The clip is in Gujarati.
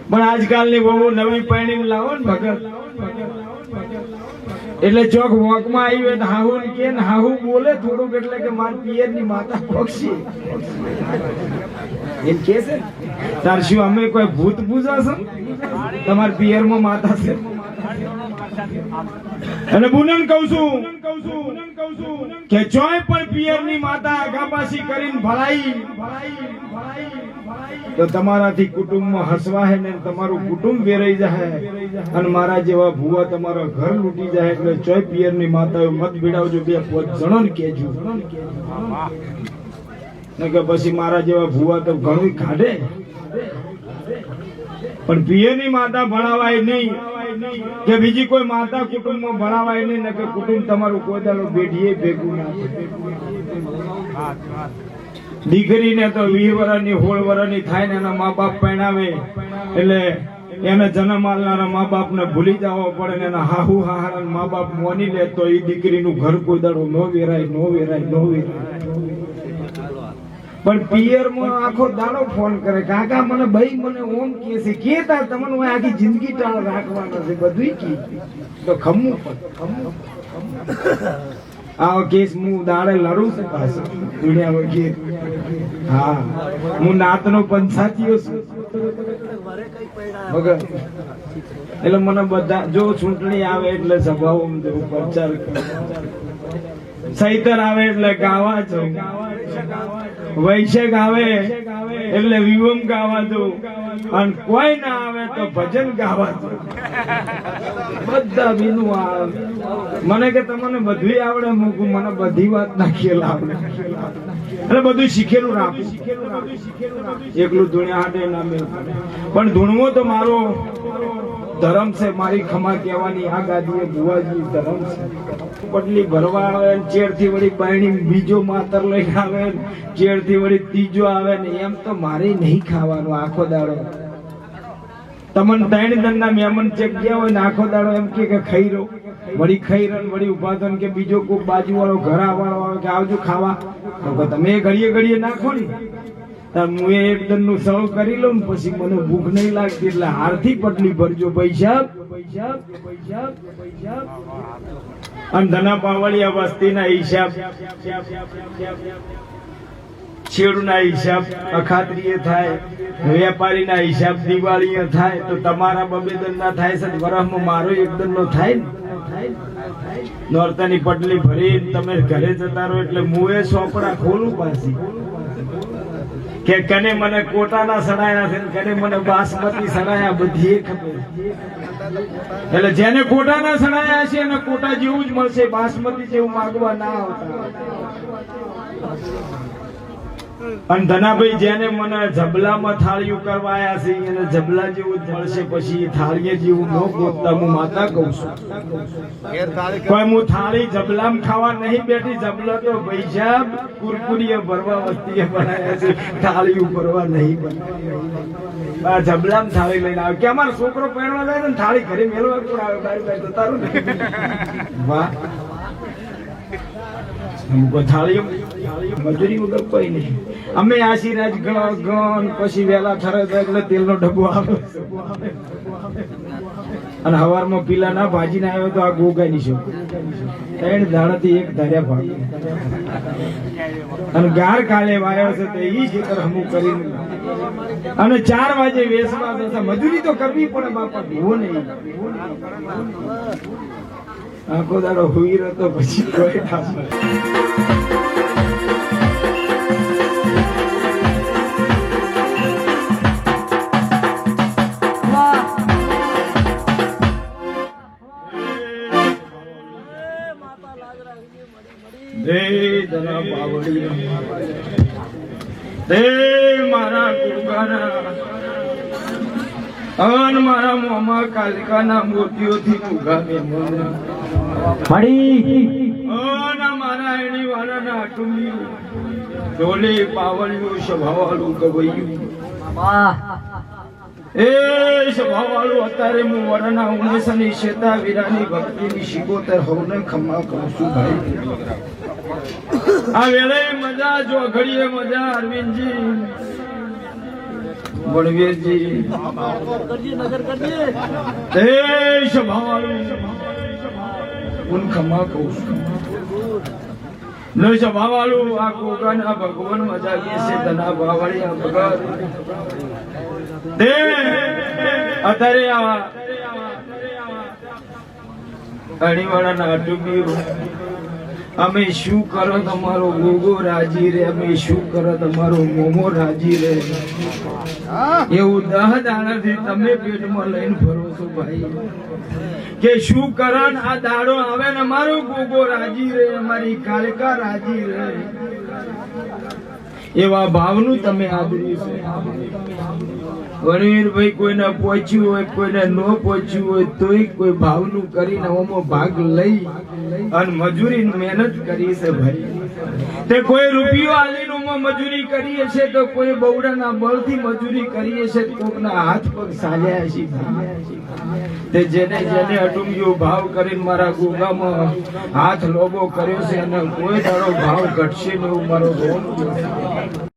પણ આજકાલની બહુ નવી પાણી લાવો ને ભગત એટલે ચોક વોકમાં આવી હોય હાહુ કે હાહુ બોલે થોડુંક એટલે કે મારી પિયરની માતા પક્ષી એમ કે છે તાર શું અમે કોઈ ભૂત પૂજા છો તમારી પિયરમાં માતા છે અને બુનન કહું છું કે ચોય પણ પિયરની માતા આગાપાસી કરીને ભળાઈ તો તમારાથી કુટુંબમાં હસવા હે ને તમારું કુટુંબ વેરાઈ જાય અને મારા જેવા ભુવા તમારા ઘર લૂટી જાય એટલે ચોય પિયરની માતાઓ મત ભીડાવજો 2-5 જણોને કહેજો ને કે પછી મારા જેવા ભુવા તો ઘણું કાઢે પણ પિયરની માતા ભણાવાય નહીં કે બીજી કોઈ માતા કુટુંબમાં ભણાવાય નહીં ને કે કુટુંબ તમારું કોઈ દાડો બેઠીએ ભેગું ના થાય દીકરીને તો 20 વર્ષની 16 વર્ષની થાય ને એના મા બાપ પરણાવે એટલે એને જન્મ આલનારા મા બાપ ને ભૂલી જવો પડે ને એના હાહુ હાહરા મા બાપ મોની લે તો એ દીકરીનું ઘર કોઈ દાડો નો વેરાય પણ પિયરમાં આખો દાડો ફોન કરે કાકા મને ભાઈ મને ઓમ કે છે કે તાર તમને આખી જિંદગી ટાળ રાખવાના છે બધું કી તો ખમવું પડે આ કેસ હું દાડે લડું છું પાછો દુનિયા વગેરે હા હું નાતનો પંચાતીયો છું એટલે મને બધા જો ચૂંટણી આવે એટલે સભાઓમાં જવું પ્રચાર સૈતર આવે એટલે ગાવા જવું વૈશાખ આવે એટલે વિવમ ગાવા જવું અને કોઈ ના આવે તો ભજન ગાવા જવું બધા બીનું આવે મને કે તમને બધું આવડે મૂકું મને બધી વાત ના ખેલ આવડે એટલે બધું શીખેલું રાખું એકલું ધૂણ્યા હાટે ના મેળ પણ ધૂણવો તો મારો ધર્મ છે મારી ખમા કહેવાની આ ગાદીએ ભુવાજી ધર્મ છે પટલી ભરવા આવે ચેડથી વળી બાયણી બીજો માતર લઈને આવે ચેડથી વળી ત્રીજો આવે ને એમ તો મારે નહીં ખાવાનું આખો દાડો તમને 3 દંડના મહેમાન ચેક ગયા હોય ને આખો દાડો એમ કે ખાઈ રહો વળી ખાઈ રહ્યો વળી ઉભા થઈને કે બીજો કોઈ બાજુ વાળો ઘરા વાળો આવે કે આવજો ખાવા તો તમે ઘડીએ નાખો ને હું એક દંડનું સળો કરી લઉં ને પછી મને ભૂખ નહીં લાગતી એટલે હારથી પટલી ભરજો પૈસા અને ધના પાવળિયા વસ્તીના હિસાબ છેડુના હિસાબ અખાત્રીય થાય વેપારીના હિસાબ દિવાળીએ થાય તો તમારા 2 દંડના થાય છે વરસમાં મારો 1 દંડનો થાય ને નોરતાની પટલી ભરી તમે ઘરે જતા રહો એટલે હું એ સોપડા ખોલું પાછી કે કને મને કોટાના સડાયા છે કને મને બાસમતી સડાયા બધી ખબર એટલે જેને કોટાના સડાયા છે એને કોટા જેવું જ મળશે બાસમતી જેવું માંગવા ના આવતા અને ધનાભાઈ જેને મને જબલામાં થાળીઓ કરવાયા છે એને જબલા જેવું જ મળશે પછી થાળીએ જેવું ન ગોતતા હું માતા કહું છું કોઈ હું થાળી જબલામાં ખાવા નહીં બેઠી જબલા તો પૈસા કુરકુરીએ ભરવા વસ્તીએ બનાવ્યા છે થાળીઓ ભરવા નહીં બનાવ્યા જબલામાં થાળી લઈને આવે કે અમારો છોકરો પહેરવા જાય ને થાળી ઘરે મેળવા પણ આવે બાર જતા રહો ને વાહ થાળી મજૂરી વગર કોઈ નહીં અમે આશીર્વાદ ગણ પછી વેલા થરે એટલે તેલનો ડબ્બો આવે અને હવારમાં પીલા ના ભાજી ના આવ્યો તો આ ગોગાની છે 3 દાડાથી 1 ધાર્યા ભાગ અને ગાર કાલે વાયો છે તો ઈ ખેતર હમું કરીને અને 4 વાગે વેસવા જતા મજૂરી તો કરવી પડે બાપા ધોવો નહીં આખો દાડો હુઈ રહ્યો તો પછી કોઈ ના મારા ગુગાના અન મારા મોમાં કાલિકાના મૂર્તિઓથી ઉગામે મળી મારા એની વાળાના આટુમિયું ઢોલે પાવળિયું સ્વભાવવાળું ગવૈયું એ સ્વભાવવાળું અત્યારે હું વરના 19 શેતા વીરાની ભક્તિની 77 હોને ખમા કરું છું ભાઈ આ વેળે મજા જો ઘડીએ મજા અરવિંદજી વણવેરજી એ સભાવાળું ઉન ખમા કહું નો સભાવાળું આ કોગન આ ભગવાન મજા કે છે તના ભાવાળી આ ભગત દે અત્યારે આ અણીવાળાના અટુબી અમે શું કરો તમારો ગોગો રાજી રે અમે શું કરો તમારો મોમો રાજી રે એવું 10 દાણાથી તમે પેટમાં લઈને ફરો છો ભાઈ કે શું કરણ આ દાડો આવે ને અમારો ગોગો રાજી રે અમારી કાળકા રાજી રે એવા ભાવનું તમે આદર્યું છે વણવીરભાઈ કોઈને પહોંચ્યું હોય કોઈને ન પહોંચ્યું હોય તોય કોઈ ભાવનું કરીને ઓમો ભાગ લઈ અને મજૂરી મહેનત કરી છે ભાઈ તે કોઈ રૂપિયો આલીનો મજૂરી કરીએ છે તો કોઈ બવડાના બળથી મજૂરી કરીએ છે કોકના હાથ પગ સાજ્યા છે તે જેને જેને અટુંબિયો ભાવ કરીને મારા ગોગામાં હાથ લોબો કર્યો છે અને કોઈ દાડો ભાવ ઘટશે નહીં મારો